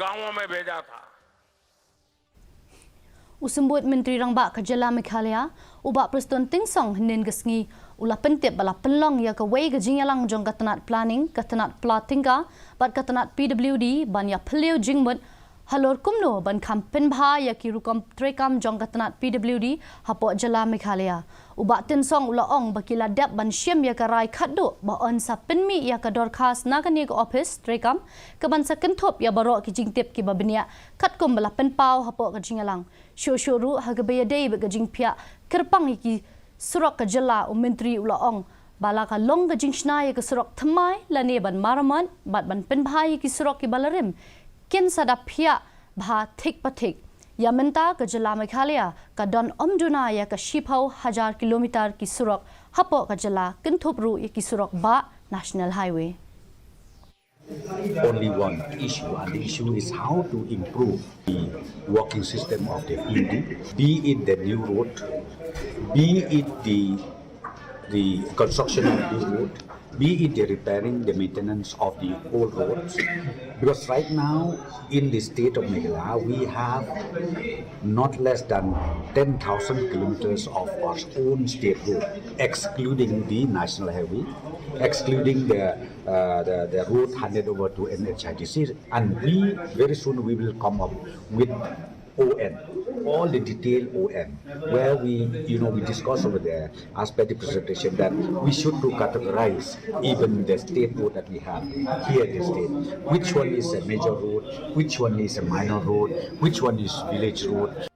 गांवों में भेजा था। Usambut Menteri Rangba Kajala Meghalaya, Uba Preston Tingsong Hinin Gasngi, Ula Pentip Bala Pynlong ya Kawai ke Jingïalang Jong Tnat Planning, Tnat Platinga, Bat Tnat PWD, Banya Peleu Jingmut, Halor Kumno, Ban Kham Pynbha ya ki Rukom Treikam Jong Tnat PWD, Hapok Jala Meghalaya. Uba Tinsong Ula Ong Bakila Dep Ban Syem ya Karai Khaddo, Ba On Sa Pynmi ya Kador Khas Nagani ke Office Treikam, Keban Sa Kentop ya Barok ki Jingtip ki Babenia, Katkum Bala Pynpau Hapok ke Jingïalang. Syuru hagabaya day bagajing pia kerpang iki surak ke jela menteri ula ong bala ka long gajing snai ke surak thamai lane ban maraman bat ban Pynbha ki surak ki balarim ken sada pia bha thik pathik ya menta ke jela Meghalaya ka don omduna ya ka shipau 1000 kilometer ki surak hapo ka jela kentopru ki surak ba national highway. Only one issue, and the issue is how to improve the working system of the FED, be it the new road, be it the construction of the road, be it the repairing, the maintenance of the old roads. Because right now in the state of Meghalaya, we have not less than 10,000 kilometers of our own state road, excluding the national highway, excluding the road handed over to KHASI, and very soon we will come up with ON, all the detailed ON, where we discuss over there as per the presentation that we should to categorize even the state road that we have here in the state. Which one is a major road, which one is a minor road, which one is village road.